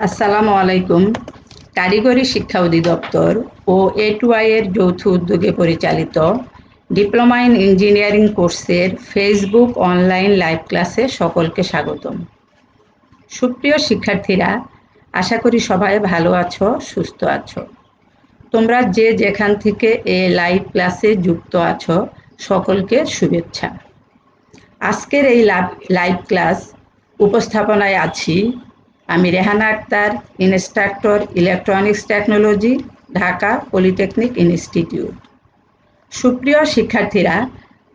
আসসালামু আলাইকুম। কারিগরি শিক্ষা অধিদপ্তর ও A2I এর যৌথ উদ্যোগে পরিচালিত ডিপ্লোমা ইন ইঞ্জিনিয়ারিং কোর্সের ফেসবুক অনলাইন লাইভ ক্লাসে সকলকে স্বাগতম। সুপ্রিয় শিক্ষার্থীরা, আশা করি সবাই ভালো আছো, সুস্থ আছো। তোমরা যে যেখান থেকে এই লাইভ ক্লাসে যুক্ত আছো, সকলকে শুভেচ্ছা। আজকের এই লাইভ ক্লাস উপস্থাপনায় আছি আমি Rehana Akter, instructor electronics technology, Dhaka polytechnic institute. সুপ্রিয় শিক্ষার্থীরা,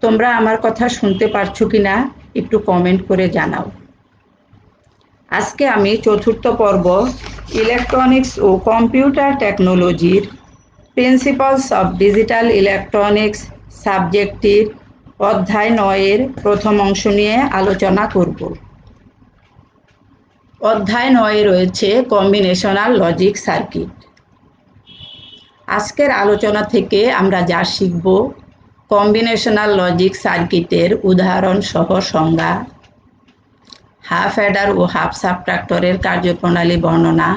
তোমরা আমার কথা শুনতে পারছো কিনা একটু কমেন্ট করে জানাও। আজকে আমি চতুর্থ পর্ব ইলেকট্রনিক্স ও কম্পিউটার টেকনোলজির প্রিন্সিপালস অফ ডিজিটাল ইলেকট্রনিক্স সাবজেক্টটির অধ্যায় 9-এর প্রথম অংশ নিয়ে আলোচনা করব। অধ্যায় 9-এ রয়েছে কম্বিনেশনাল লজিক সার্কিট। আজকের আলোচনা থেকে আমরা যা শিখব: কম্বিনেশনাল লজিক সার্কিটের উদাহরণ সহ সংজ্ঞা, হাফ অ্যাডার ও হাফ সাবট্রাক্টরের কার্যপ্রণালী বর্ণনা,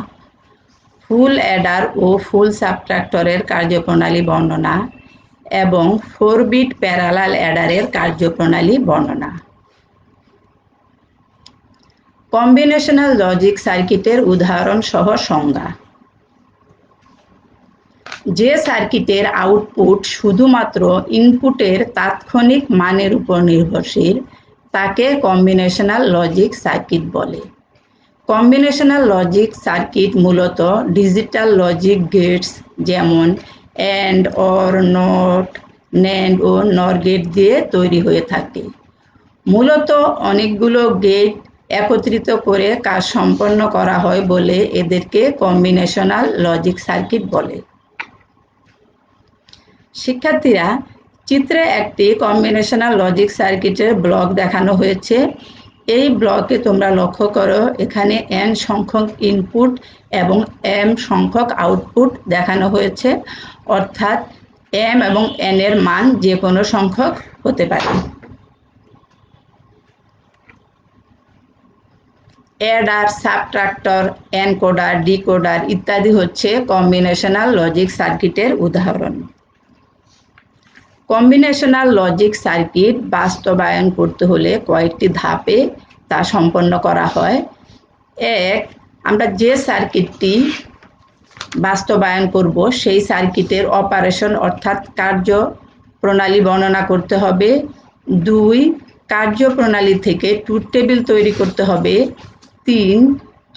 ফুল অ্যাডার ও ফুল সাবট্রাক্টরের কার্যপ্রণালী বর্ণনা এবং 4-বিট প্যারালাল অ্যাডারের কার্যপ্রণালী বর্ণনা। কম্বিনেশনাল লজিক সার্কিটের উদাহরণ সহ সংজ্ঞা: যে সার্কিটের আউটপুট শুধুমাত্র ইনপুটের তাৎক্ষণিক মানের উপর নির্ভরশীল তাকে কম্বিনেশনাল লজিক সার্কিট বলে। কম্বিনেশনাল লজিক সার্কিট মূলত ডিজিটাল লজিক গেটস যেমন অ্যান্ড, অর, নট, ন্যান্ড ও নর গেট দিয়ে তৈরি হয়ে থাকে। মূলত অনেকগুলো গেট একত্রিত করে কাজ সম্পন্ন করা হয় বলে এদেরকে কম্বিনেশনাল লজিক সার্কিট বলে। শিক্ষার্থীরা, চিত্রে একটি কম্বিনেশনাল লজিক সার্কিটের ব্লক দেখানো হয়েছে। এই ব্লকে তোমরা লক্ষ্য করো, এখানে n সংখ্যক ইনপুট এবং m সংখ্যক আউটপুট দেখানো হয়েছে, অর্থাৎ m এবং n এর মান যে কোনো সংখ্যক হতে পারে। অ্যাডার, সাবট্রাক্টর, এনকোডার, ডিকোডার ইত্যাদি হচ্ছে কম্বিনেশনাল লজিক সার্কিটের উদাহরণ। কম্বিনেশনাল লজিক সার্কিট বাস্তবায়ন করতে হলে কয়েকটি ধাপে তা সম্পন্ন করা হয়। এক, আমরা যে সার্কিটটি বাস্তবায়ন করব সেই সার্কিটের অপারেশন অর্থাৎ কার্য প্রণালী বর্ণনা করতে হবে। 2, কার্যপ্রণালী থেকে ট্রুথ টেবিল তৈরি করতে হবে। 3,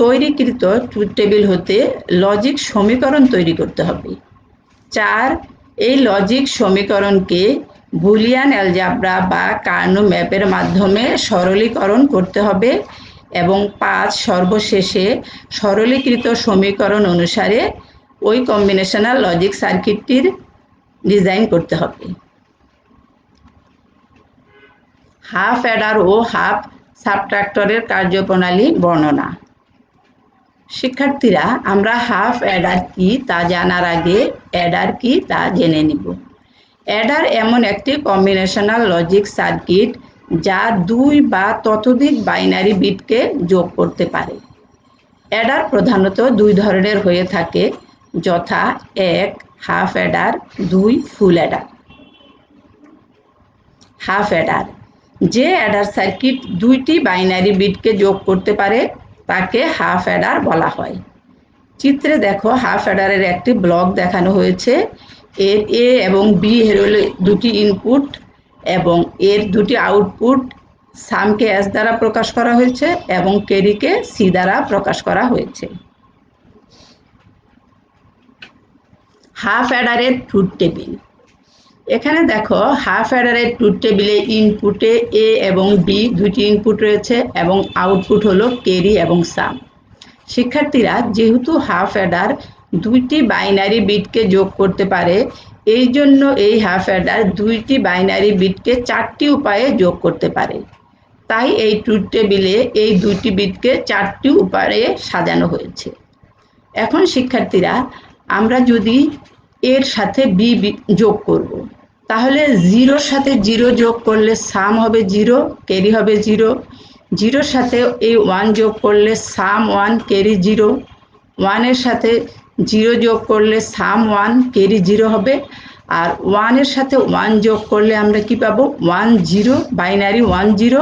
তৈরিকৃত ট্রুথ টেবিল হতে লজিক সমীকরণ তৈরি করতে হবে। 4, এই লজিক সমীকরণকে বুলিয়ান অ্যালজেব্রা বা কার্নো ম্যাপের মাধ্যমে সরলীকরণ করতে হবে। এবং 5, সর্বশেষে সরলীকৃত সমীকরণ অনুসারে ওই কম্বিনেশনাল লজিক সার্কিটটির ডিজাইন করতে হবে। হাফ অ্যাডার ও হাফ সাবট্রাক্টরের কার্যপ্রণালী বর্ণনা। শিক্ষার্থীরা, আমরা হাফ অ্যাডার কি তা জানার আগে অ্যাডার কি তা জেনে নিব। অ্যাডার এমন একটি কম্বিনেশনাল লজিক সার্কিট যা 2 বা ততোধিক বাইনারি বিটকে যোগ করতে পারে। অ্যাডার প্রধানত 2 ধরনের হয়ে থাকে, যথা 1, হাফ অ্যাডার, 2, ফুল অ্যাডার। হাফ অ্যাডার: যে অ্যাডার সার্কিট 2টি বাইনারি বিটকে যোগ করতে পারে তাকে হাফ অ্যাডার বলা হয়। চিত্রে দেখো, হাফ অ্যাডারের একটি ব্লক দেখানো হয়েছে। এর এ এবং বি হল 2টি ইনপুট এবং এর 2টি আউটপুট। সামকে এস দ্বারা প্রকাশ করা হয়েছে এবং ক্যারিকে সি দ্বারা প্রকাশ করা হয়েছে। হাফ অ্যাডারের ট্রুথ টেবিল। এখানে দেখো, হাফ অ্যাডারের ট্রুথ টেবিলে ইনপুটে এ এবং বি 2টি ইনপুট রয়েছে এবং আউটপুট হলো ক্যারি এবং সাম। শিক্ষার্থীরা, যেহেতু হাফ অ্যাডার 2টি বাইনারি বিটকে যোগ করতে পারে, এই জন্য এই হাফ অ্যাডার 2টি বাইনারি বিটকে 4টি উপায়ে যোগ করতে পারে। তাই এই ট্রুথ টেবিলে এই 2টি বিটকে 4টি উপায়ে সাজানো হয়েছে। এখন শিক্ষার্থীরা, আমরা যদি এর সাথে বি যোগ করব, তাহলে 0-র সাথে 0 যোগ করলে সাম হবে 0, ক্যারি হবে 0। 0-র সাথে এই 1 যোগ করলে সাম 1, ক্যারি 0। ওয়ানের সাথে জিরো যোগ করলে সাম ওয়ান ক্যারি জিরো হবে, আর ওয়ানের সাথে ওয়ান যোগ করলে আমরা কি পাবো, 10 বাইনারি 10,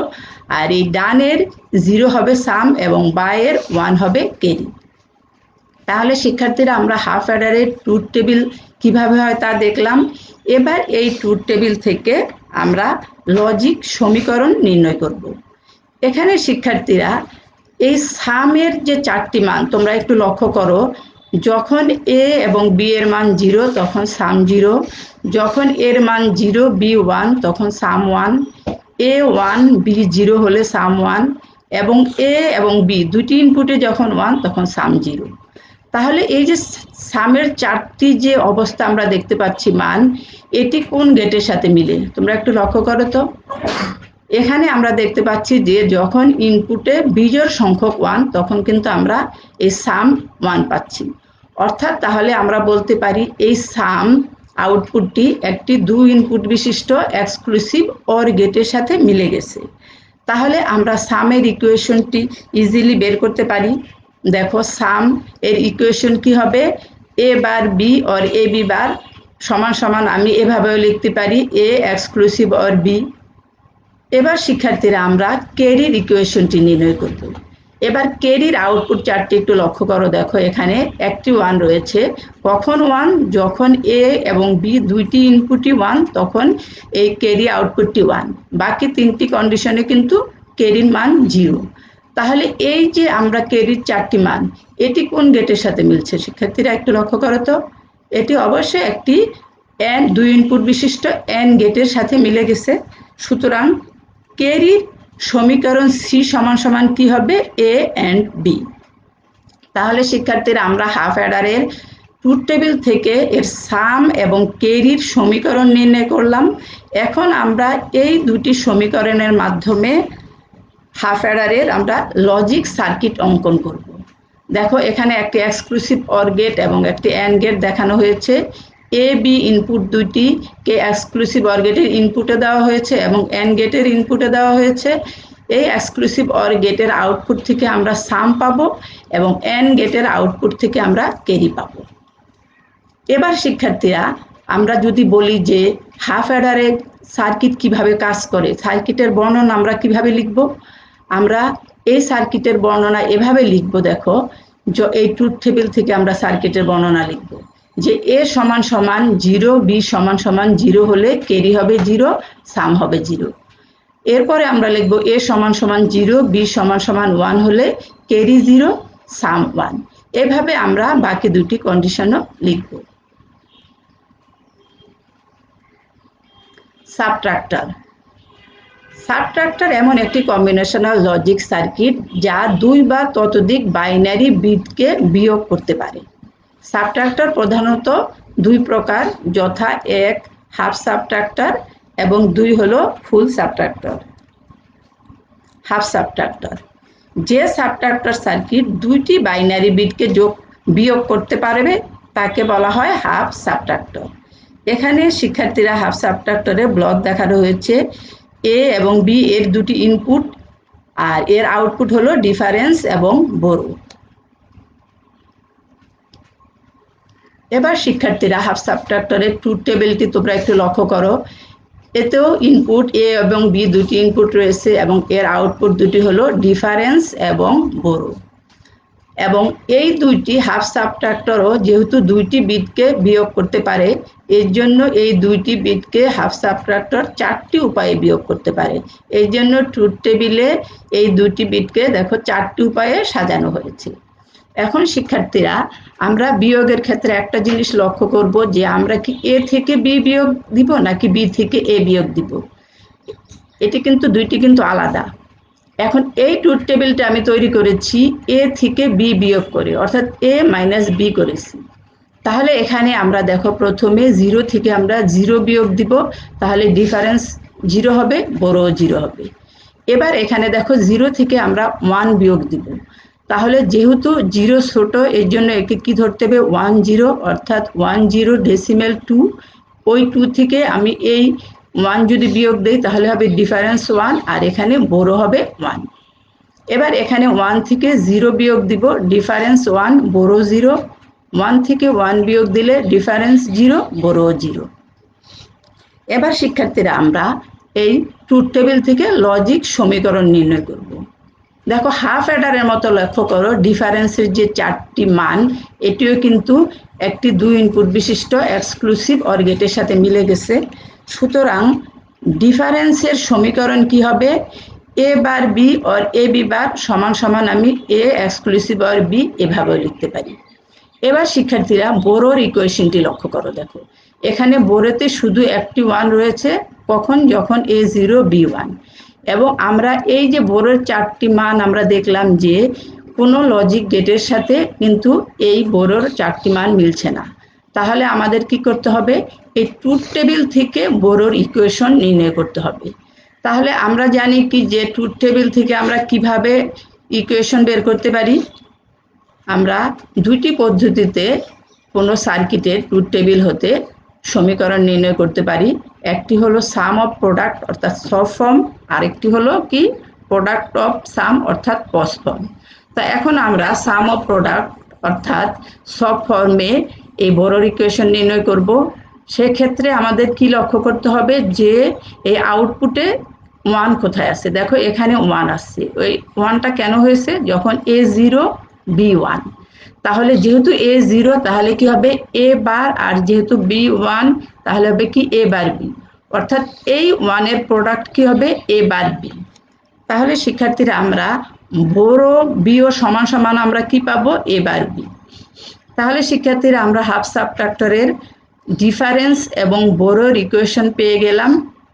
আর এই ডানের জিরো হবে সাম এবং বায়ের ওয়ান হবে ক্যারি। তাহলে শিক্ষার্থীরা আমরা হাফ অ্যাডারের ট্রুথ টেবিল কিভাবে হয় তা দেখলাম। এবার এই ট্রুথ টেবিল থেকে আমরা লজিক সমীকরণ নির্ণয় করব। এখানে শিক্ষার্থীরা এই সামের যে 4টি মান তোমরা একটু লক্ষ্য করো, যখন এ এবং বি এর মান 0 তখন সাম 0, যখন এর মান 0 বি 1 তখন সাম 1, এ 1 বি 0 হলে সাম 1, এবং এ এবং বি দুটি ইনপুটে যখন 1 তখন সাম 0। তাহলে এই যে সামের 4টি যে অবস্থা আমরা দেখতে পাচ্ছি মান, এটি কোন গেটের সাথে মিলে তোমরা একটু লক্ষ্য করো তো। এখানে আমরা দেখতে পাচ্ছি যে যখন ইনপুটে বিজোড় সংখ্যক 1 তখন কিন্তু আমরা এই সাম 1 পাচ্ছি, অর্থাৎ তাহলে আমরা বলতে পারি এই সাম আউটপুটটি একটি 2 ইনপুট বিশিষ্ট এক্সক্লুসিভ অর গেটের সাথে মিলে গেছে। তাহলে আমরা সামের ইকুয়েশনটি ইজিলি বের করতে পারি। দেখো সাম এর ইকুয়েশন কি হবে, A bar B or A B bar সমান সমান আমি এভাবেও লিখতে পারি এ এক্সক্লুসিভ অর বি। এবার শিক্ষার্থীরা আমরা ক্যারির ইকুয়েশনটি নির্ণয় করব। এবার ক্যারির আউটপুট 4টি একটু লক্ষ্য করো, দেখো এখানে একটি 1 রয়েছে, কখন 1, যখন এ এবং বি দুইটি ইনপুটই 1 তখন এই ক্যারি আউটপুটটি 1, বাকি 3টি কন্ডিশনে কিন্তু ক্যারির মান 0। তাহলে এই যে আমরা ক্যারির 4টি মান, এটি কোন গেটের সাথে মিলছে শিক্ষার্থীরা একটু লক্ষ্য করো তো। এটি অবশ্যই একটি এন 2 ইনপুট বিশিষ্ট এন গেটের সাথে মিলে গেছে। সুতরাং ক্যারির সমীকরণ সি সমান সমান কি হবে, এ এন্ড বি। তাহলে শিক্ষার্থীরা আমরা হাফ অ্যাডারের ট্রুথ টেবিল থেকে এর সাম এবং ক্যারির সমীকরণ নির্ণয় করলাম। এখন আমরা এই দুটি সমীকরণের মাধ্যমে হাফ অ্যাডারের আমরা লজিক সার্কিট অঙ্কন করব। দেখো এখানে একটি এক্সক্লুসিভ অর গেট এবং একটি অ্যান্ড গেট দেখানো হয়েছে। A B input দুইটিকে exclusive or গেটের ইনপুটে দেওয়া হয়েছে এবং অ্যান্ড গেটের ইনপুটে দেওয়া হয়েছে। এই এক্সক্লুসিভ অর গেটের আউটপুট থেকে আমরা সাম পাবো এবং অ্যান্ড গেটের আউটপুট থেকে আমরা ক্যারি পাবো। এবার শিক্ষার্থীরা আমরা যদি বলি যে হাফ অ্যাডারের সার্কিট কিভাবে কাজ করে, সার্কিটের বর্ণনা আমরা কিভাবে লিখব, আমরা এই সার্কিটের বর্ণনা এভাবে লিখব। দেখো এই ট্রুথ টেবিল থেকে আমরা সার্কিটের বর্ণনা লিখব যে এ সমান সমান 0, বি সমান সমান 0 হলে ক্যারি হবে 0, সাম হবে 0। এরপরে আমরা লিখব এ সমান সমান 0, বি সমান সমান 1 হলে ক্যারি 0, সাম 1। এভাবে আমরা বাকি দুটি কন্ডিশনও লিখব। সাবট্রাক্টর। সাবট্রাক্টর এমন একটি কম্বিনেশনাল লজিক সার্কিট যা 2 বা ততোধিক বাইনারি বিটকে বিয়োগ করতে পারে। সাবট্রাক্টর প্রধানত 2 প্রকার, যথা 1 হাফ সাবট্রাক্টর এবং 2 হলো ফুল সাবট্রাক্টর। হাফ সাবট্রাক্টর, যে সাবট্রাক্টর সার্কিট 2টি বাইনারি বিটকে বিয়োগ করতে পারবে তাকে বলা হয় হাফ সাবট্রাক্টর। এখানে শিক্ষার্থীরা হাফ সাবট্রাক্টরের ব্লক দেখানো হয়েছে। এ এবং বি এর দুটি ইনপুট আর এর আউটপুট হলো ডিফারেন্স এবং বোরো। এবার শিক্ষার্থীরা হাফ সাবট্রাক্টরের ট্রুথ টেবিলটি তোমরা একটু লক্ষ্য করো। এতেও ইনপুট এ এবং বি দুটি ইনপুট রয়েছে এবং এর আউটপুট দুটি হলো ডিফারেন্স এবং বোরো। এবং এই দুইটি হাফ সাবট্রাক্টরও যেহেতু 2টি বিটকে বিয়োগ করতে পারে, এর জন্য এই 2টি বিটকে হাফ সাবট্রাক্টর 4টি উপায়ে বিয়োগ করতে পারে। এই জন্য ট্রুথ টেবিলে এই 2টি বিটকে দেখো 4টি উপায়ে সাজানো হয়েছে। এখন শিক্ষার্থীরা আমরা বিয়োগের ক্ষেত্রে একটা জিনিস লক্ষ্য করব যে আমরা কি এ থেকে বি বিয়োগ দিব নাকি বি থেকে এ বিয়োগ দিব। এটি কিন্তু দুইটি কিন্তু আলাদা। এখন এই ট্রুথ টেবিলটা আমি তৈরি করেছি এ থেকে বি বিয়োগ করে, অর্থাৎ এ মাইনাস বি করেছি। তাহলে এখানে আমরা দেখো প্রথমে 0 থেকে আমরা 0 বিয়োগ দিব, তাহলে ডিফারেন্স 0 হবে, বড় 0 হবে। এবার এখানে দেখো 0 থেকে আমরা 1 বিয়োগ দিব, তাহলে যেহেতু 0 ছোট এর জন্য একে কি ধরতে হবে 10, অর্থাৎ 10 ডেসিমেল 2। ওই 2 থেকে আমি এই 1 যদি বিয়োগ দেই তাহলে হবে ডিফারেন্স 1 আর এখানে বড় হবে 1। এবার এখানে 1 থেকে 0 বিয়োগ দিব, ডিফারেন্স 1, বড় 0। 1 থেকে 1 বিয়োগ দিলে ডিফারেন্স 0, বড় 0। এবার শিক্ষার্থীরা আমরা এই ট্রুথ টেবিল থেকে লজিক সমীকরণ নির্ণয় করব। দেখো হাফ অ্যাডারের মতো লক্ষ্য করো, ডিফারেন্সের যে 4টি মান এটিও কিন্তু একটি 2 ইনপুট বিশিষ্ট এক্সক্লুসিভ অর গেটের সাথে মিলে গেছে। সুতরাং ডিফারেন্সের সমীকরণ কি হবে? A bar B or A B bar সমান সমান আমি এ এক্সক্লুসিভ অর বি এভাবে লিখতে পারি। এবার শিক্ষার্থীরা বোরোর ইকুয়েশনটি লক্ষ্য করো। দেখো এখানে বোরোতে শুধু একটি 1 রয়েছে, কখন? যখন a0 b1। এবং আমরা এই যে বোরোর 4টি মান আমরা দেখলাম যে কোনো লজিক গেটের সাথে কিন্তু এই বোরোর 4টি মান মিলছে না। তাহলে আমাদের কি করতে হবে? এই ট্রুথ টেবিল থেকে বোরোর ইকুয়েশন নির্ণয় করতে হবে। তাহলে আমরা জানি কি যে ট্রুথ টেবিল থেকে আমরা কিভাবে ইকুয়েশন বের করতে পারি? আমরা দুইটি পদ্ধতিতে কোনো সার্কিটের ট্রুথ টেবিল হতে সমীকরণ নির্ণয় করতে পারি। একটি হলো সাম অফ প্রোডাক্ট অর্থাৎ সব ফর্ম, আরেকটি হলো কি প্রোডাক্ট অফ সাম অর্থাৎ পস ফর্ম। তা এখন আমরা সাম অফ প্রোডাক্ট অর্থাৎ সব ফর্মে এই বোরোর ইকুয়েশন নির্ণয় করব। সেক্ষেত্রে আমাদের কি লক্ষ্য করতে হবে যে এই আউটপুটে 1 কোথায় আছে? দেখো এখানে 1 আসছে। ওই 1টা কেন হয়েছে? যখন a0 b1। তাহলে যেহেতু a0 তাহলে কি হবে? a বার, আর যেহেতু b1 তাহলে হবে কি a বার b, অর্থাৎ এই 1 এর প্রোডাক্ট কি হবে? a bar b। তাহলে শিক্ষার্থীরা আমরা বড় বিও সমান সমান আমরা কি পাবো? a bar b। তাহলে শিক্ষার্থীরা আমরা হাফ সাবট্রাক্টরের ডিফারেন্স এবং বড়োর ইকুয়েশন পেয়ে গেলাম।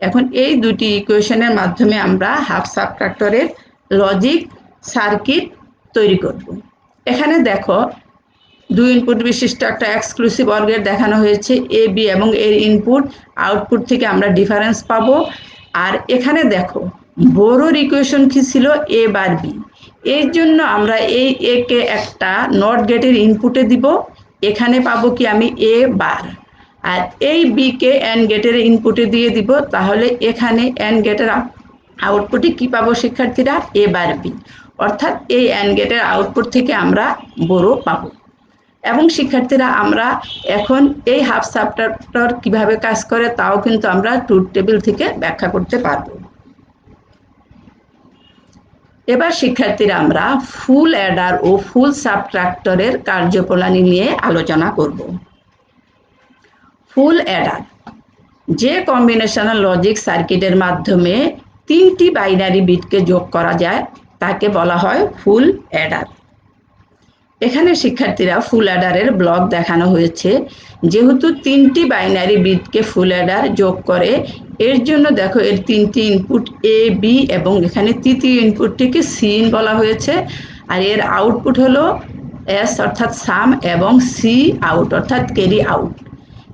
এখন এই দুটি ইকুয়েশনের মাধ্যমে আমরা হাফ সাবট্রাক্টরের লজিক সার্কিট তৈরি করব। এখানে দেখো 2 ইনপুট বিশিষ্ট একটা এক্সক্লুসিভ অর গেট দেখানো হয়েছে। এ বি এবং এর ইনপুট আউটপুট থেকে আমরা ডিফারেন্স পাবো। আর এখানে দেখো বোরোর ইকুয়েশন কি ছিল? এ বার বি। এর জন্য আমরা এই এ কে একটা নট গেটের ইনপুটে দিব, এখানে পাবো কি আমি এ বার। আর এই বি কে এন্ড গেটের ইনপুটে দিয়ে দিব, তাহলে এখানে এন্ড গেটের আউটপুটে কি পাবো শিক্ষার্থীরা? এ বার বি। অর্থাৎ এই এন্ড গেটের আউটপুট থেকে আমরা বোরো পাবো। এবং শিক্ষার্থীরা আমরা এখন এই হাফ সাবট্রাক্টর কিভাবে কাজ করে তাও কিন্তু আমরা ট্রুথ টেবিল থেকে ব্যাখ্যা করতে পারবো। এবার শিক্ষার্থীরা আমরা ফুল অ্যাডার ও ফুল সাবট্রাক্টরের কার্যপ্রণালী নিয়ে আলোচনা করব। ফুল অ্যাডার যে কম্বিনেশনাল লজিক সার্কিটের মাধ্যমে 3টি বাইনারি বিটকে যোগ করা যায় তাকে বলা হয় ফুল অ্যাডার। এখানে শিক্ষার্থীরা ফুল অ্যাডারের ব্লক দেখানো হয়েছে। যেহেতু 3টি বাইনারি বিটকে ফুল অ্যাডার যোগ করে, এর জন্য দেখো এর 3টি ইনপুট এ বি এবং এখানে তৃতীয় ইনপুটটিকে সিন বলা হয়েছে। আর এর আউটপুট হলো এস অর্থাৎ সাম এবং সি আউট অর্থাৎ ক্যারি আউট।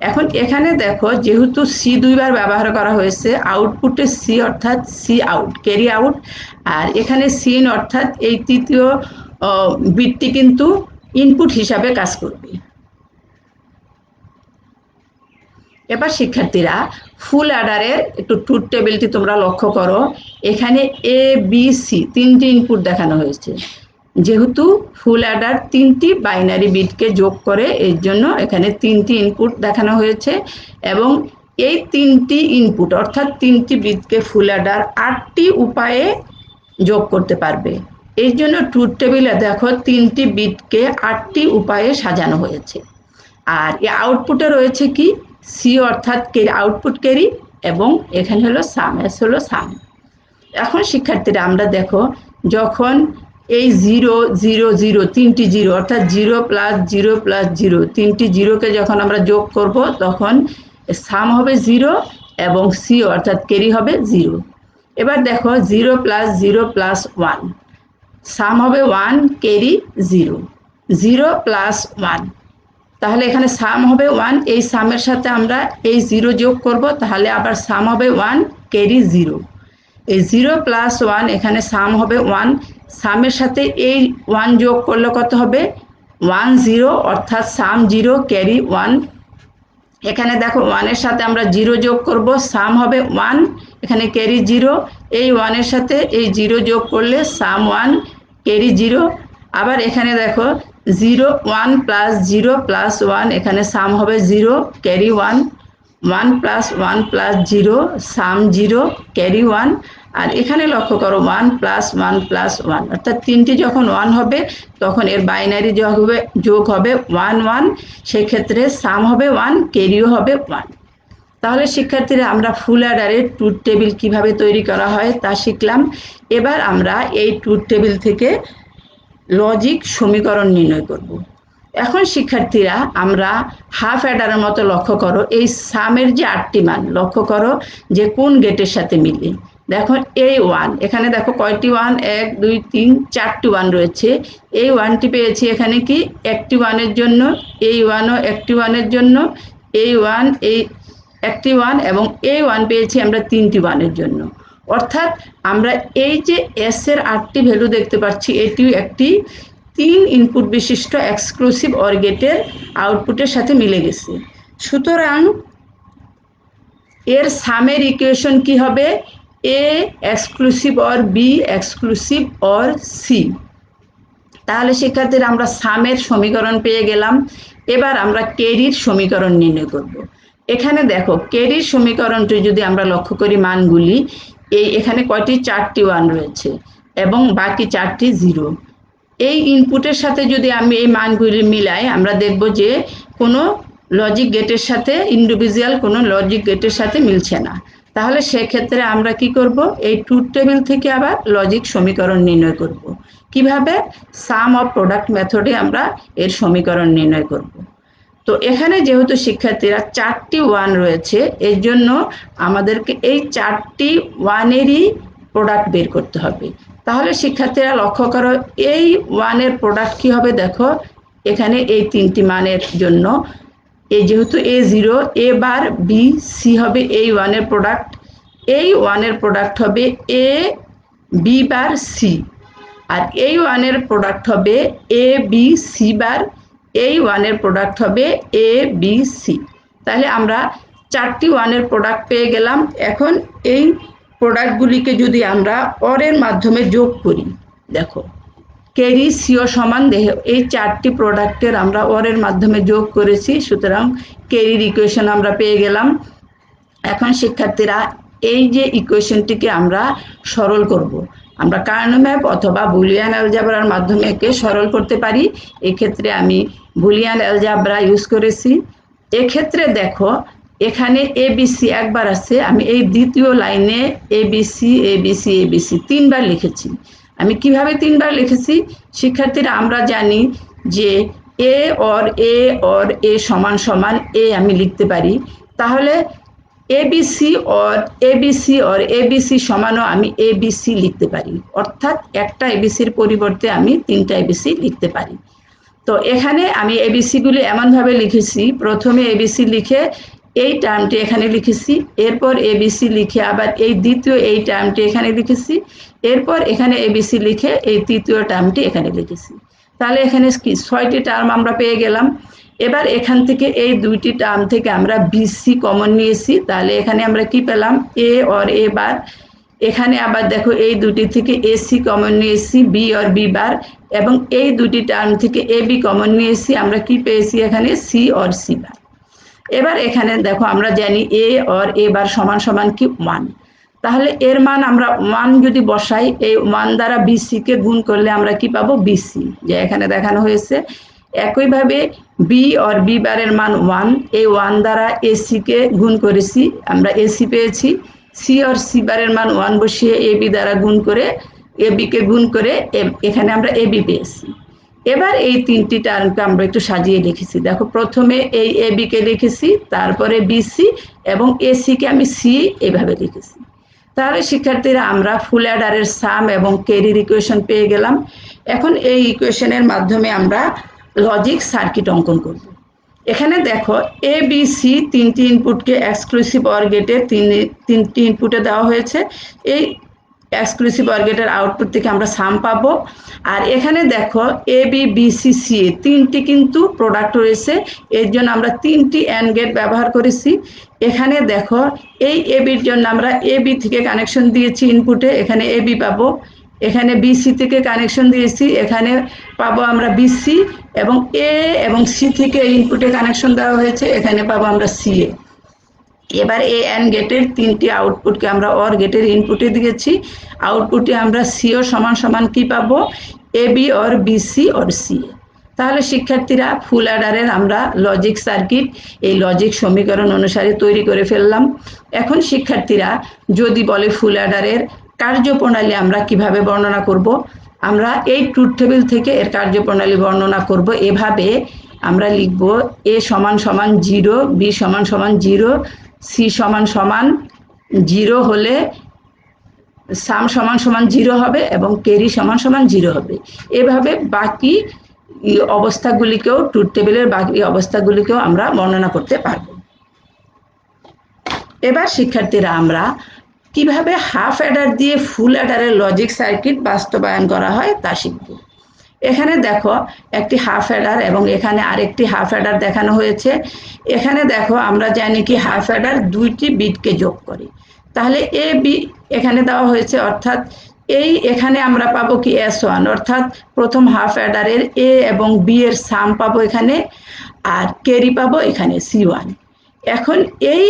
এখন এখানে দেখো যেহেতু সি 2বার ব্যবহার করা হয়েছে, আউটপুটে সি অর্থাৎ সি আউট ক্যারি আউট, আর এখানে সিন অর্থাৎ এই তৃতীয় বিটটি কিন্তু ইনপুট হিসাবে কাজ করবে। এবার শিক্ষার্থীরা ফুল অ্যাডারের একটু ট্রুথ টেবিলটি তোমরা লক্ষ্য করো। এখানে এ বি সি 3টি ইনপুট দেখানো হয়েছে। যেহেতু ফুল অ্যাডার 3টি বাইনারি বিটকে যোগ করে, এর জন্য এখানে 3টি ইনপুট দেখানো হয়েছে। এবং এই 3টি ইনপুট অর্থাৎ 3টি বিটকে ফুল অ্যাডার 8টি উপায়ে যোগ করতে পারবে। এই জন্য ট্রুথ টেবিলে দেখো 3টি বিটকে 8টি উপায়ে সাজানো হয়েছে। আর এই আউটপুটে রয়েছে কি? সি অর্থাৎ আউটপুট ক্যারি, এবং এখানে হলো সাম, এস হলো সাম। এখন শিক্ষার্থীরা আমরা দেখো যখন এই 0 0 0 3টি 0 অর্থাৎ 0 প্লাস 0 প্লাস 0 3টি 0কে যখন আমরা যোগ করব তখন সাম হবে 0 এবং সি অর্থাৎ ক্যারি হবে 0। এবার দেখো 0 প্লাস 0 প্লাস 1, সাম হবে 1 ক্যারি 0, 0 প্লাস 1, তাহলে এখানে সাম হবে 1। এই সামের সাথে আমরা এই 0 যোগ করব, তাহলে আবার সাম হবে 1 ক্যারি 0। এই 0 প্লাস 1 এখানে সাম হবে 1, সামের সাথে এই 1 যোগ করলে কত হবে? 1 0 অর্থাৎ সাম 0 ক্যারি 1। এখানে দেখো 1 এর সাথে আমরা 0 যোগ করব, সাম হবে 1, এখানে ক্যারি 0। এই 1 এর সাথে এই 0 যোগ করলে সাম 1 ক্যারি 0। আবার এখানে দেখো 0 1 প্লাস 0 প্লাস 1, এখানে সাম হবে 0 ক্যারি 1, 1 প্লাস 1 প্লাস 0 সাম 0 ক্যারি 1। আর এখানে লক্ষ্য করো 1 প্লাস 1 প্লাস 1, অর্থাৎ তিনটি যখন 1 হবে তখন এর বাইনারি যোগ হবে 1 1, সেক্ষেত্রে সাম হবে 1 ক্যারিও হবে 1। তাহলে শিক্ষার্থীরা আমরা ফুল অ্যাডারের ট্রুথ টেবিল কিভাবে তৈরি করা হয় তা শিখলাম। এবার আমরা এই ট্রুথ টেবিল থেকে লজিক সমীকরণ নির্ণয় করব। এখন শিক্ষার্থীরা আমরা হাফ অ্যাডারের মতো লক্ষ্য করো, এই সামের যে 8টি মান লক্ষ্য করো যে কোন গেটের সাথে মিলে। দেখো এই 1, এখানে দেখো কয়টি 1, 1 2 3 4টি 1 রয়েছে। এই 1টি পেয়েছি এখানে কি একটি 1-এর জন্য, এই 1ও একটি 1-এর জন্য, এই 1 এই একটি 1 এবং এই 1 পেয়েছি আমরা 3টি 1-এর জন্য। অর্থাৎ আমরা এই যে এস এর 8টি ভ্যালু দেখতে পাচ্ছি এটিও একটি 3 ইনপুট বিশিষ্ট এক্সক্লুসিভ অর গেটের আউটপুটের সাথে মিলে গেছে। সুতরাং এর সামের ইকুয়েশন কি হবে? A exclusive or B exclusive or C. তাহলে শিক্ষার্থীরা আমরা সামের সমীকরণ পেয়ে গেলাম। এবার আমরা ক্যারির সমীকরণ নির্ণয় করব। এখানে দেখো ক্যারির সমীকরণটি যদি আমরা লক্ষ্য করি মানগুলি, এখানে কয়টি 4টি 1 রয়েছে এবং বাকি 4টি 0। এই ইনপুটের সাথে যদি আমি এই মানগুলি মিলাই আমরা দেখব যে কোনো লজিক গেটের সাথে ইন্ডিভিজুয়াল কোনো লজিক গেটের সাথে মিলছে না। তাহলে সেক্ষেত্রে আমরা কি করব? এই ট্রুথ টেবিল থেকে আবার লজিক সমীকরণ নির্ণয় করব। কিভাবে? সাম অফ প্রোডাক্ট মেথডে আমরা এর সমীকরণ নির্ণয় করব। তো এখানে যেহেতু শিক্ষার্থীরা 4টি 1 রয়েছে, এর জন্য আমাদেরকে এই 4টি 1-এরই প্রোডাক্ট বের করতে হবে। তাহলে শিক্ষার্থীরা লক্ষ্য করো এই 1-এর প্রোডাক্ট কি হবে? দেখো এখানে এই 3টি মানের জন্য এই যেহেতু A0 এ বার বি সি হবে এই 1-এর প্রোডাক্ট, এই 1-এর প্রোডাক্ট হবে এ বি বার সি, আর এই 1-এর প্রোডাক্ট হবে এ বি সি বার, এই 1-এর প্রোডাক্ট হবে এ বি সি। তাহলে আমরা 4টি 1-এর প্রোডাক্ট পেয়ে গেলাম। এখন এই প্রোডাক্টগুলিকে যদি আমরা অরের মাধ্যমে যোগ করি, দেখো ক্যারি সিও সমান এই 4টি প্রোডাক্টের আমরা অরের মাধ্যমে যোগ করেছি, সুতরাং ক্যারির ইকুয়েশন আমরা পেয়ে গেলাম। এখন শিক্ষার্থীরা এই যে ইকুয়েশনটিকে আমরা সরল করব। আমরা কার্নো ম্যাপ অথবা বুলিয়ান অ্যালজেব্রার মাধ্যমে একে সরল করতে পারি। এক্ষেত্রে আমি বুলিয়ান অ্যালজেব্রা ইউজ করেছি। এক্ষেত্রে দেখো এখানে এবিসি একবার আছে, আমি এই দ্বিতীয় লাইনে এবিসি এবিসি এবিসি 3বার লিখেছি। আমি কিভাবে 3বার লিখেছি? শিক্ষার্থীরা আমরা জানি যে এ অর এ সমান সমান এ আমি লিখতে পারি। তাহলে এবিসি অর এবিসি সমানও আমি এবিসি লিখতে পারি, অর্থাৎ একটা এবিসির পরিবর্তে আমি 3টা এবিসি লিখতে পারি। তো এখানে আমি এবিসিগুলি এমনভাবে লিখেছি, প্রথমে এবিসি লিখে এই টার্মটি এখানে লিখেছি, এরপর এবিসি লিখে আবার এই দ্বিতীয় এই টার্মটি এখানে লিখেছি, এরপর এখানে এবিসি লিখে এই তৃতীয় টার্মটি এখানে লিখেছি। তাহলে এখানে কি 6টি টার্ম আমরা পেয়ে গেলাম। এবার এখান থেকে এই 2টি টার্ম থেকে আমরা বিসি কমন নিয়েছি, তাহলে এখানে আমরা কি পেলাম? এ অর এ বার। এখানে আবার দেখো এই 2টি থেকে এসি কমন নিয়েছি, বি অর বি বার, এবং এই 2টি টার্ম থেকে এ বি কমন নিয়েছি, আমরা কি পেয়েছি এখানে? C or C bar. এবার এখানে দেখো আমরা জানি এ অর এ বার সমান সমান কি? 1। তাহলে এর মান আমরা 1 যদি বসাই, এই 1 দ্বারা বিসি কে গুণ করলে আমরা কি পাবো? বিসি, যে এখানে দেখানো হয়েছে। একইভাবে বি অর বি বারের মান 1, এই 1 দ্বারা এসি কে গুণ করেছি, আমরা এসি পেয়েছি। সি অর সি বারের মান 1 বসিয়ে এ বি দ্বারা গুণ করে এ বি কে গুণ করে এখানে আমরা এ বি পেয়েছি। এবার এই 3টি টার্মকে আমরা একটু সাজিয়ে লিখেছি। দেখো প্রথমে এই এ বি কে লিখেছি, তারপরে বিসি এবং এসি কে আমি সি এভাবে লিখেছি। তাহলে শিক্ষার্থীরা আমরা ফুল অ্যাডারের সাম এবং ক্যারির ইকুয়েশন পেয়ে গেলাম। এখন এই ইকুয়েশনের মাধ্যমে আমরা লজিক সার্কিট অঙ্কন করব। এখানে দেখো এ বি সি 3টি ইনপুটকে এক্সক্লুসিভ অর গেটে 3টি ইনপুটে দেওয়া হয়েছে। এই এক্সক্লুসিভ অর গেটের আউটপুট থেকে আমরা সাম পাবো। আর এখানে দেখো A B B C C 3টি কিন্তু প্রোডাক্ট রয়েছে, এর জন্য আমরা 3টি অ্যান্ড গেট ব্যবহার করেছি। এখানে দেখো এই এ বির জন্য আমরা এ বি থেকে কানেকশন দিয়েছি ইনপুটে, এখানে এ বি পাবো। এখানে বিসি থেকে কানেকশন দিয়েছি, এখানে পাবো আমরা বিসি, এবং এ এবং সি থেকে ইনপুটে কানেকশন দেওয়া হয়েছে, এখানে পাবো আমরা সিএ। এবার এ অ্যান্ড গেটের তিনটি আউটপুটকে আমরা অর গেটের ইনপুটে দিয়েছি, আউটপুটে আমরা সিও সমান সমান কি পাবো, A B or BC or CA. তাহলে শিক্ষার্থীরা ফুল অ্যাডারের আমরা লজিক সার্কিট এই লজিক সমীকরণ অনুসারে তৈরি করে ফেললাম। এখন শিক্ষার্থীরা যদি বলে ফুল অ্যাডারের কার্যপ্রণালী আমরা কিভাবে বর্ণনা করব, আমরা এই ট্রুথ টেবিল থেকে এর কার্যপ্রণালী বর্ণনা করব। এভাবে আমরা লিখব এ সমান সমান 0, বি সমান সমান 0, সি সমান সমান 0 হলে সাম সমান সমান 0 হবে এবং ক্যারি সমান সমান 0 হবে। এভাবে বাকি অবস্থাগুলিকেও, ট্রুথ টেবিলের বাকি অবস্থাগুলিকেও আমরা বর্ণনা করতে পারব। এবার শিক্ষার্থীরা আমরা কিভাবে হাফ অ্যাডার দিয়ে ফুল অ্যাডারের লজিক সার্কিট বাস্তবায়ন করা হয় তা শিখব। এখানে দেখো একটি হাফ অ্যাডার এবং এখানে আরেকটি হাফ অ্যাডার দেখানো হয়েছে। এখানে দেখো আমরা জানি কি হাফ অ্যাডার দুইটি বিটকে যোগ করে, তাহলে এ বি এখানে দেওয়া হয়েছে, অর্থাৎ এখানে আমরা পাবো কি S1, অর্থাৎ প্রথম হাফ অ্যাডারের এ এবং বি এর সাম পাবো এখানে, আর ক্যারি পাবো এখানে C1। এখন এই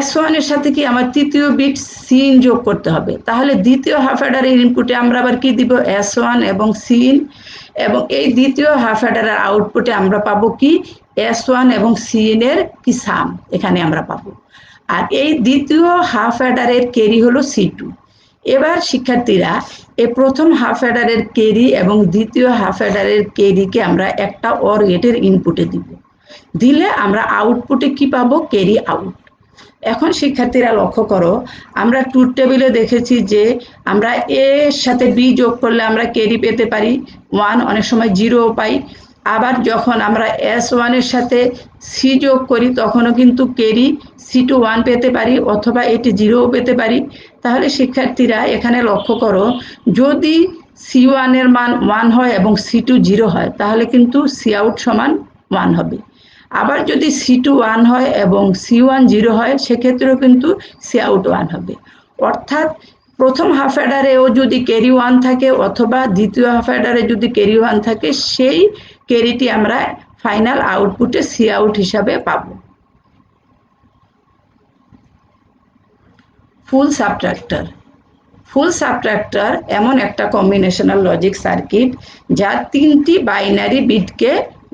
S1 এর সাথে কি আমার তৃতীয় বিট সিন যোগ করতে হবে, তাহলে দ্বিতীয় হাফ অ্যাডারের ইনপুটে আমরা আবার কি দিব, S1 এবং সিন, এবং এই দ্বিতীয় হাফ অ্যাডারের আউটপুটে আমরা পাবো কি S1 এবং সিন এর কি সাম এখানে আমরা পাবো। আর এই দ্বিতীয় হাফ অ্যাডারের ক্যারি হলো C2। এবার শিক্ষার্থীরা এই প্রথম হাফ অ্যাডারের ক্যারি এবং দ্বিতীয় হাফ অ্যাডারের ক্যারিকে আমরা একটা অর গেটের ইনপুটে দিব, দিলে আমরা আউটপুটে কি পাবো, ক্যারি আউট। এখন শিক্ষার্থীরা লক্ষ্য করো, আমরা ট্রুথ টেবিলে দেখেছি যে আমরা এ এর সাথে বি যোগ করলে আমরা ক্যারি পেতে পারি 1, অনেক সময় 0 পাই। আবার যখন আমরা S1 এর সাথে সি যোগ করি তখনও কিন্তু ক্যারি C2 1 পেতে পারি, অথবা এটি 0 পেতে পারি। তাহলে শিক্ষার্থীরা এখানে লক্ষ্য করো, যদি C1 এর মান 1 হয় এবং C2 0 হয় তাহলে কিন্তু সি আউট সমান 1 হবে। আবার যদি C2 1 হয় এবং C1 0 হয় সেক্ষেত্রেও কিন্তু সি আউট 1 হবে। অর্থাৎ প্রথম হাফ অ্যাডারেও যদি ক্যারি 1 থাকে অথবা দ্বিতীয় হাফ অ্যাডারে যদি ক্যারি 1 থাকে, সেই ক্যারিটি আমরা ফাইনাল আউটপুটে সি আউট হিসাবে পাব। ফুল সাবট্রাক্টর। ফুল সাবট্রাক্টর এমন একটা কম্বিনেশনাল লজিক সার্কিট যা 3টি বাইনারি বিটকে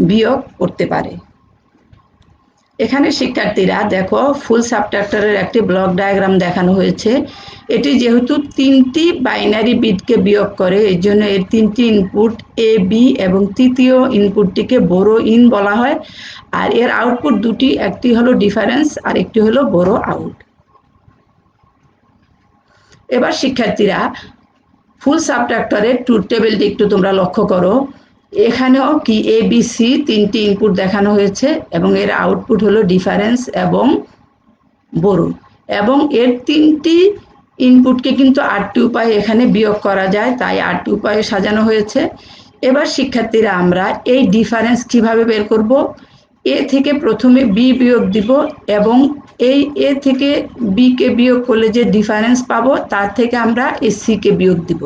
বিয়োগ করতে পারে। এখানে শিক্ষার্থীরা দেখো ফুল সাবট্রাক্টরের একটি ব্লক ডায়াগ্রাম দেখানো হয়েছে। এটি যেহেতু 3টি বাইনারি বিটকে বিয়োগ করে, এর জন্য এর 3টি ইনপুট এ বি এবং তৃতীয় ইনপুটটিকে বড় ইন বলা হয়। আর এর আউটপুট দুটি, একটি হলো ডিফারেন্স আর একটি হলো বড় আউট। এবার শিক্ষার্থীরা ফুল সাবট্রাক্টরের ট্রুথ টেবিলটি একটু তোমরা লক্ষ্য করো। এখানেও কি এ বি সি 3টি ইনপুট দেখানো হয়েছে এবং এর আউটপুট হলো ডিফারেন্স এবং বড়, এবং এর 3টি ইনপুটকে কিন্তু 8টি উপায়ে এখানে বিয়োগ করা যায়, তাই 8টি উপায়ে সাজানো হয়েছে। এবার শিক্ষার্থীরা আমরা এই ডিফারেন্স কিভাবে বের করব, এ থেকে প্রথমে বি বিয়োগ দিব এবং এই এ থেকে বি কে বিয়োগ করলে যে ডিফারেন্স পাবো তার থেকে আমরা এই সি কে বিয়োগ দিব,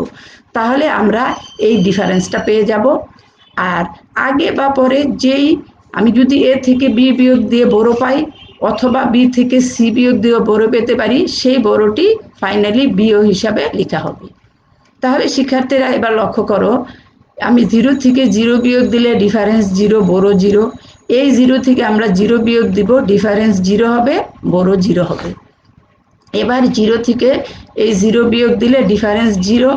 তাহলে আমরা এই ডিফারেন্সটা পেয়ে যাব। আর আগে বা পরে যেই আমি যদি এ থেকে বি বিয়োগ দিয়ে বড় পাই অথবা বি থেকে সি বিয়োগ দিয়ে বড় পেতে পারি, সেই বড়টি ফাইনালি বিও হিসাবে লেখা হবে। তাহলে শিক্ষার্থীরা এবার লক্ষ্য করো, আমি 0 থেকে 0 বিয়োগ দিলে ডিফারেন্স 0, বড় 0। এই 0 থেকে আমরা 0 বিয়োগ দিব, ডিফারেন্স 0 হবে, বড় 0 হবে। এবার 0 থেকে এই 0 বিয়োগ দিলে ডিফারেন্স 0।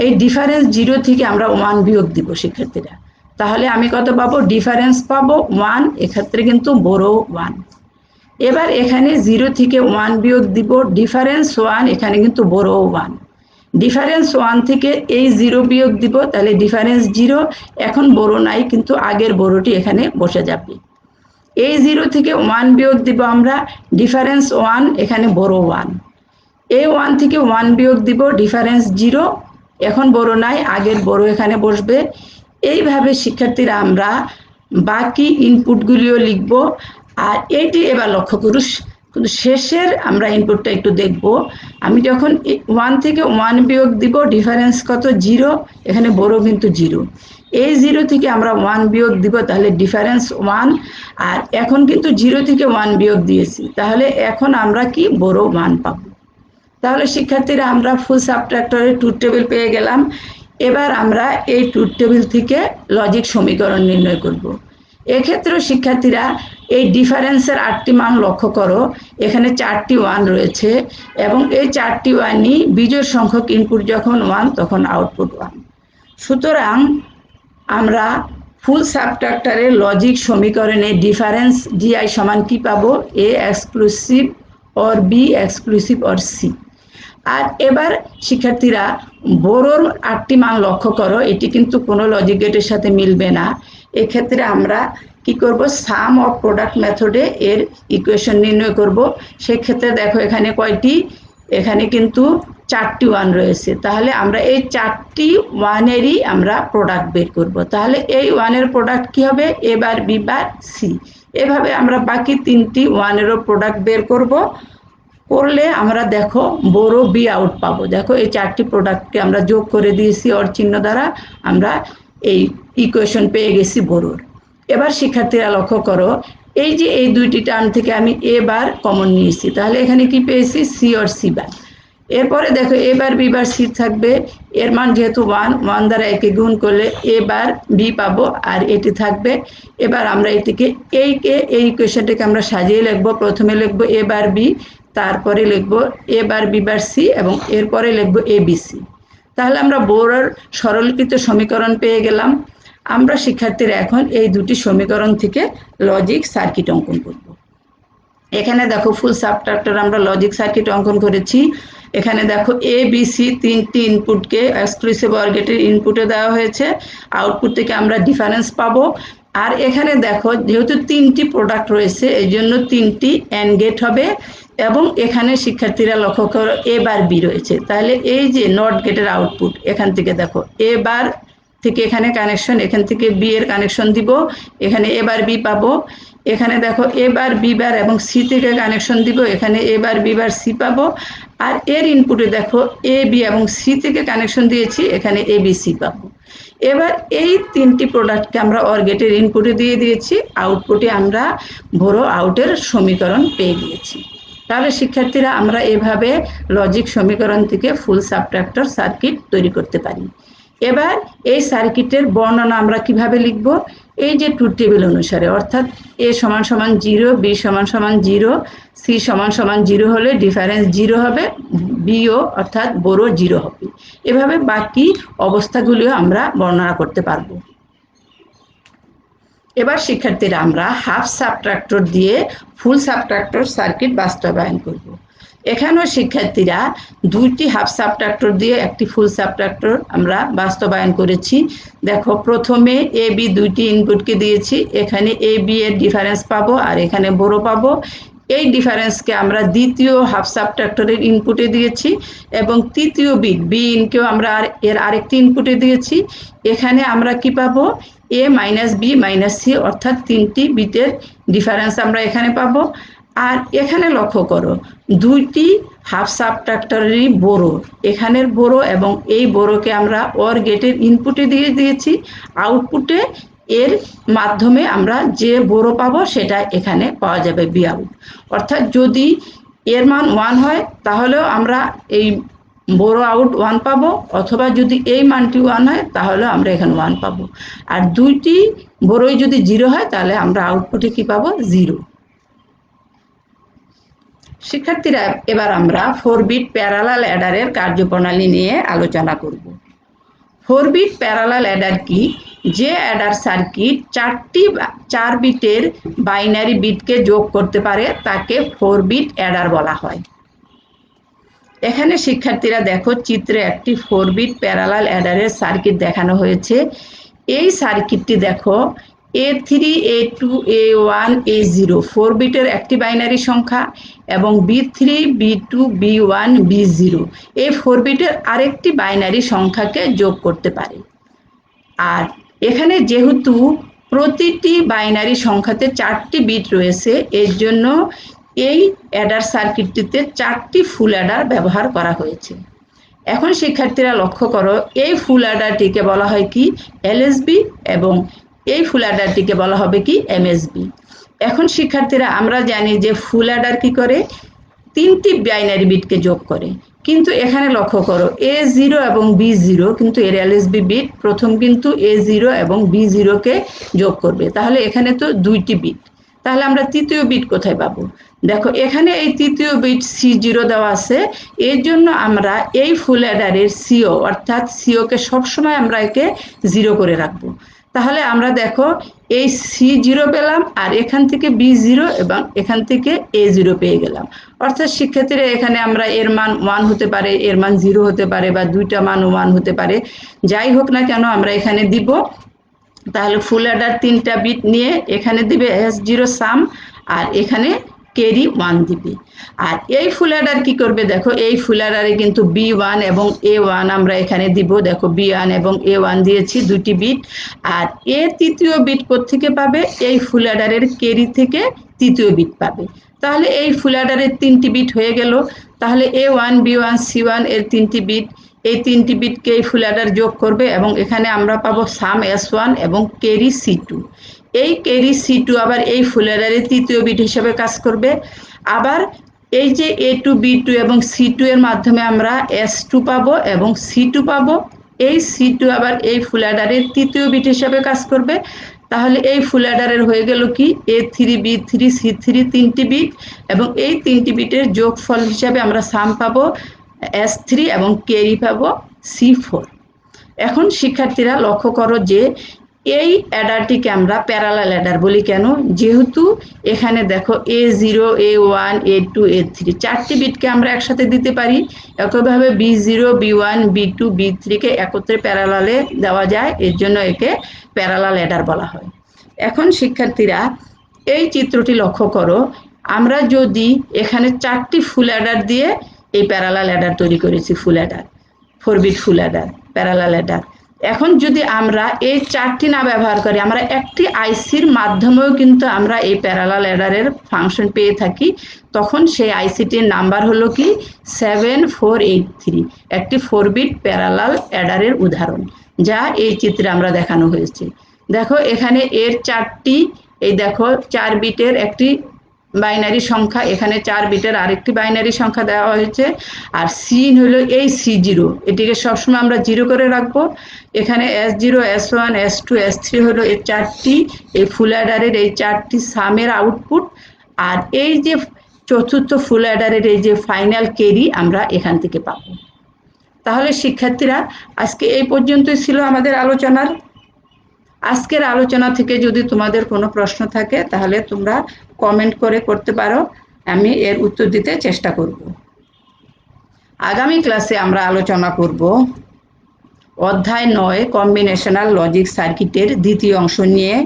এই ডিফারেন্স 0 থেকে আমরা 1 বিয়োগ দিব শিক্ষার্থীরা, তাহলে আমি কত পাবো, ডিফারেন্স পাবো 1, এক্ষেত্রে কিন্তু বড় 1। এবার এখানে 0 থেকে 1 বিয়োগ দিব, ডিফারেন্স 1, এখানে কিন্তু বড় 1। ডিফারেন্স 1 থেকে এই 0 বিয়োগ দিব, তাহলে ডিফারেন্স 0, এখন বড় নাই কিন্তু আগের বড়টি এখানে বসে যাবে। এই 0 থেকে 1 বিয়োগ দিব আমরা, ডিফারেন্স 1, এখানে বড় 1। এই 1 থেকে 1 বিয়োগ দিব, ডিফারেন্স 0, এখন বড় নাই, আগের বড় এখানে বসবে। এইভাবে শিক্ষার্থীরা আমরা বাকি ইনপুটগুলিও লিখব। আর এটি এবার লক্ষ্য করুস, কিন্তু শেষের আমরা ইনপুটটা একটু দেখব। আমি যখন 1 থেকে 1 বিয়োগ দিব, ডিফারেন্স কত? 0। এখানে বড় কিন্তু 0। এই 0 থেকে আমরা 1 বিয়োগ দিব, তাহলে ডিফারেন্স 1। আর এখন কিন্তু 0 থেকে 1 বিয়োগ দিয়েছি, তাহলে এখন আমরা কি বড় 1 পাবো। তাহলে শিক্ষার্থীরা আমরা ফুল সাবট্রাক্টরের ট্রুথ টেবিল পেয়ে গেলাম। এবার আমরা এই ট্রুথ টেবিল থেকে লজিক সমীকরণ নির্ণয় করব। এক্ষেত্রে শিক্ষার্থীরা এই ডিফারেন্সের 8টি মান লক্ষ্য করো। এখানে 4টি 1 রয়েছে এবং এই 4টি 1ই বিজোড় সংখ্যক, ইনপুট যখন 1 তখন আউটপুট 1। সুতরাং আমরা ফুল সাবট্রাক্টরের লজিক সমীকরণে ডিফারেন্স ডিআই সমান কি পাবো? A exclusive or B exclusive or C. আর এবার শিক্ষার্থীরা বড়োর 8টি মান লক্ষ্য করো, এটি কিন্তু কোনো লজিক গেটের সাথে মিলবে না। এক্ষেত্রে আমরা কি করব? সাম অফ প্রোডাক্ট মেথডে এর ইকুয়েশন নির্ণয় করব। সেক্ষেত্রে দেখো এখানে কয়টি? এখানে কিন্তু 4টি 1 রয়েছে, তাহলে আমরা এই 4টি 1-এরই আমরা প্রোডাক্ট বের করব। তাহলে এই 1-এর প্রোডাক্ট কি হবে? A bar B bar C. এভাবে আমরা বাকি 3টি 1-এরও প্রোডাক্ট বের করব। করলে আমরা দেখো বড় বি আউট পাবো। দেখো এই 4টি প্রোডাক্টকে আমরা যোগ করে দিয়েছি অর চিহ্ন দ্বারা, আমরা এই ইকুয়েশন পেয়ে গেছি বড়োর। এবার শিক্ষার্থীরা লক্ষ্য করো, এই যে এই দুইটি টার্ম থেকে আমি এ বার কমন নিয়েছি, তাহলে এখানে কি পেয়েছি? C or C bar. এরপরে দেখো এ বার বি বার সি থাকবে, এর মান যেহেতু 1 দ্বারা একে গুণ করলে এ বার বি পাবো, আর এটি থাকবে। এবার আমরা এটিকে এই ইকুয়েশনটাকে আমরা সাজিয়ে লিখবো। প্রথমে লিখবো এ বার বি, তারপরে লিখবো এ বার বি বার সি এবং এরপরে লিখবো এ বি সি। তাহলে আমরা বোরার সরলীকৃত সমীকরণ পেয়ে গেলাম। আমরা শিক্ষার্থীরা এখন এই দুটি সমীকরণ থেকে লজিক সার্কিট অঙ্কন করব। এখানে দেখো ফুল সাবট্রাক্টর আমরা লজিক সার্কিট অঙ্কন করেছি। এখানে দেখো এ বি সি 3টি ইনপুটকে এক্সক্লুসিভ অর গেটের ইনপুটে দেওয়া হয়েছে, আউটপুট থেকে আমরা ডিফারেন্স পাবো। আর এখানে দেখো যেহেতু 3টি প্রোডাক্ট রয়েছে, এই জন্য 3টি অ্যান্ড গেট হবে। এবং এখানে শিক্ষার্থীরা লক্ষ্য করো এ বার বি রয়েছে, তাহলে এই যে নট গেটের আউটপুট, এখান থেকে দেখো এ বার থেকে এখানে কানেকশন, এখান থেকে বি এর কানেকশন দিব, এখানে এ বার বি পাবো। এখানে দেখো এ বার বি বার এবং সি থেকে কানেকশন দিব, এখানে এ বার বি বার সি পাবো। আর এর ইনপুটে দেখো এ বি এবং সি থেকে কানেকশন দিয়েছি, এখানে এ বি সি পাবো। এবার এই 3টি প্রোডাক্টকে আমরা অর গেটের ইনপুটে দিয়ে দিয়েছি, আউটপুটে আমরা বড় আউটের সমীকরণ পেয়ে গিয়েছি। তাহলে শিক্ষার্থীরা আমরা এভাবে লজিক সমীকরণ থেকে ফুল সাবট্রাক্টর সার্কিট তৈরি করতে পারি। এবার এই সার্কিটের বর্ণনা আমরা কিভাবে লিখব? এই যে ট্রুথ টেবিল অনুসারে, অর্থাৎ এ সমান সমান 0, বি সমান সমান 0, সি সমান সমান 0 হলে ডিফারেন্স 0 হবে, বিও অর্থাৎ বড় 0 হবে। এভাবে বাকি অবস্থাগুলিও আমরা বর্ণনা করতে পারবো। এবার শিক্ষার্থীরা আমরা হাফ সাবট্রাক্টর দিয়ে ফুল সাবট্রাক্টর সার্কিট বাস্তবায়ন করব। এখানেও শিক্ষার্থীরা 2টি হাফ সাবট্রাক্টর দিয়ে একটি ফুল সাবট্রাক্টর আমরা বাস্তবায়ন করেছি। দেখো প্রথমে এ বি 2টি ইনপুটকে দিয়েছি, এখানে এ বি এর ডিফারেন্স পাবো আর এখানে বড় পাবো। এই ডিফারেন্সকে আমরা দ্বিতীয় হাফ সাবট্রাক্টরের ইনপুটে দিয়েছি এবং তৃতীয় বিট বি ইনকেও আমরা এর আরেকটি ইনপুটে দিয়েছি। এখানে আমরা কি পাবো? এ মাইনাস বি মাইনাস সি, অর্থাৎ 3টি বিটের ডিফারেন্স আমরা এখানে পাবো। আর এখানে লক্ষ্য করো 2টি হাফ সাবট্রাক্টরেরই বড়, এখানের বড় এবং এই বড়কে আমরা অর গেটের ইনপুটে দিয়ে দিয়েছি, আউটপুটে এর মাধ্যমে আমরা যে বড় পাবো সেটা এখানে পাওয়া যাবে বি আউট। অর্থাৎ যদি এর মান 1 হয় তাহলেও আমরা এই বড় আউট 1 পাবো, অথবা যদি এই মানটি 1 হয় তাহলে আমরা এখানে 1 পাবো। আর 2টি বড়ই যদি 0 হয় তাহলে আমরা আউটপুটে কি পাবো? 0। শিক্ষার্থীরা এবার আমরা 4 বিট প্যারালাল অ্যাডারের কার্যপ্রণালী নিয়ে আলোচনা করব। 4 বিট প্যারালাল অ্যাডার কি? যে অ্যাডার সার্কিট 4 বিটের বাইনারি বিটকে যোগ করতে পারে তাকে 4 বিট অ্যাডার বলা হয়। এখানে শিক্ষার্থীরা দেখো চিত্রে একটি 4 বিট প্যারালাল অ্যাডারের সার্কিট দেখানো হয়েছে। এই সার্কিটটি দেখো A3, A2, A1, A0 4 বিটের একটি বাইনারি সংখ্যা এবং B3, B2, B1, B0 এই 4 বিটের আরেকটি বাইনারি সংখ্যাকে যোগ করতে পারে। আর এখানে যেহেতু প্রতিটি বাইনারি সংখ্যাতে 4টি বিট রয়েছে, এর জন্য এই অ্যাডার সার্কিটটিতে 4টি ফুল অ্যাডার ব্যবহার করা হয়েছে। এখন শিক্ষার্থীরা লক্ষ্য করো, এই ফুল অ্যাডারটিকে বলা হয় কি এলএসবি এবং এই ফুল অ্যাডারটিকে বলা হবে কি এমএসবি। এখন শিক্ষার্থীরা আমরা জানি যে ফুল অ্যাডার কি করে 3টি বাইনারি বিটকে যোগ করে, কিন্তু এখানে লক্ষ্য করো A0 এবং B0 কিন্তু এর এলএসবি বিট প্রথম কিন্তু A0 এবং B0 কে যোগ করবে, তাহলে এখানে তো 2টি বিট, তাহলে আমরা তৃতীয় বিট কোথায় পাবো? দেখো এখানে এই তৃতীয় বিট C0 দেওয়া আছে, এর জন্য আমরা এই ফুল অ্যাডারের সিও অর্থাৎ সিওকে সবসময় আমরা একে 0 করে রাখবো। তাহলে আমরা দেখো এই C0 পেলাম আর এখান থেকে B0 এবং এখান থেকে A0 পেয়ে গেলাম। অর্থাৎ শিক্ষার্থীরা এখানে আমরা এর মান 1 হতে পারে, এর মান 0 হতে পারে বা দুইটা মান 1 হতে পারে, যাই হোক না কেন আমরা এখানে দিব। তাহলে ফুল অ্যাডার 3টা বিট নিয়ে এখানে দিবে S0 সাম আর এখানে ক্যারি 1 দিবে। আর এই ফুল অ্যাডার কি করবে? দেখো এই ফুল অ্যাডারে কিন্তু B1 এবং A1 আমরা এখানে দিব। দেখো B1 এবং A1 দিয়েছি 2টি বিট। আর এ তৃতীয় বিট কোত্থেকে পাবে? এই ফুল অ্যাডারের ক্যারি থেকে তৃতীয় বিট পাবে। তাহলে এই ফুল অ্যাডারের 3টি বিট হয়ে গেল। তাহলে A1 B1 C1 এর 3টি বিট, এই 3টি বিটকে এই ফুল অ্যাডার যোগ করবে এবং এখানে আমরা পাবো সাম S1 এবং ক্যারি C2। এই ক্যারি C2 আবার এই ফুল অ্যাডারের তৃতীয় বিট হিসেবে কাজ করবে। আবার এই যে A2 B2 এবং C2 এর মাধ্যমে আমরা S2 পাবো এবং C2 পাবো, এই C2 আবার এই ফুল অ্যাডারের তৃতীয় বিট হিসেবে কাজ করবে। তাহলে এই ফুল অ্যাডারের হয়ে গেল কি A3 B3 C3 3টি বিট এবং এই 3টি বিটের যোগফল হিসাবে আমরা সাম পাবো S3 এবং ক্যারি পাবো C4। এখন শিক্ষার্থীরা লক্ষ্য করো যে এই অ্যাডারটিকে আমরা প্যারালাল অ্যাডার বলি কেন? যেহেতু এখানে দেখো A0 A1 A2 A3 4টি বিটকে আমরা একসাথে দিতে পারি, একইভাবে B0 B1 B2 B3 কে একত্রে প্যারালালে দেওয়া যায়, এর জন্য একে প্যারালাল অ্যাডার বলা হয়। এখন শিক্ষার্থীরা এই চিত্রটি লক্ষ্য করো, আমরা যদি এখানে 4টি ফুল অ্যাডার দিয়ে এই প্যারালাল অ্যাডার তৈরি করেছি, full adder 4 bit full adder parallel adder. এখন যদি আমরা এই 4টি না ব্যবহার করি, আমরা একটি আইসির মাধ্যমেও কিন্তু আমরা এই প্যারালাল অ্যাডারের ফাংশন পেয়ে থাকি, তখন সেই আইসিটির নাম্বার হলো কি 7483, একটি 4 বিট প্যারালাল অ্যাডারের উদাহরণ, যা এই চিত্রে আমরা দেখানো হয়েছে। দেখো এখানে এর 4টি, এই দেখো 4 বিটের একটি বাইনারি সংখ্যা, এখানে 4 বিটের আরেকটি বাইনারি সংখ্যা দেওয়া হয়েছে। আর সিন হলো এই C0, এটিকে সবসময় আমরা 0 করে রাখবো। এখানে S0 S1 S2 S3 হলো এই 4টি এই ফুল অ্যাডারের এই 4টি সামের আউটপুট। আর এই যে চতুর্থ ফুল অ্যাডারের এই যে ফাইনাল ক্যারি আমরা এখান থেকে পাবো। তাহলে শিক্ষার্থীরা আজকে এই পর্যন্তই ছিল আমাদের আলোচনার। আজকের আলোচনা থেকে যদি তোমাদের কোনো প্রশ্ন থাকে তাহলে তোমরা কমেন্ট করে করতে পারো, আমি এর উত্তর দিতে চেষ্টা করব। আগামী ক্লাসে আমরা আলোচনা করব অধ্যায় 9 কম্বিনেশনাল লজিক সার্কিটের দ্বিতীয় অংশ নিয়ে।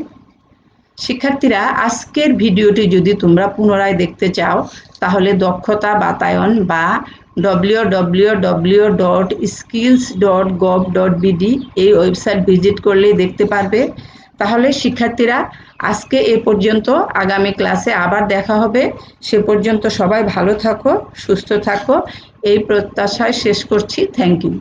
শিক্ষার্থীরা আজকের ভিডিওটি যদি তোমরা পুনরায় দেখতে চাও তাহলে দক্ষতা বাতায়ন বা www.skills.gov.bd এই ওয়েবসাইট ভিজিট করলেই দেখতে পারবে। তাহলে শিক্ষার্থীরা আজকে এ পর্যন্ত, আগামী ক্লাসে আবার দেখা হবে। সে পর্যন্ত সবাই ভালো থাকো, সুস্থ থাকো, এই প্রত্যাশায় শেষ করছি। Thank you.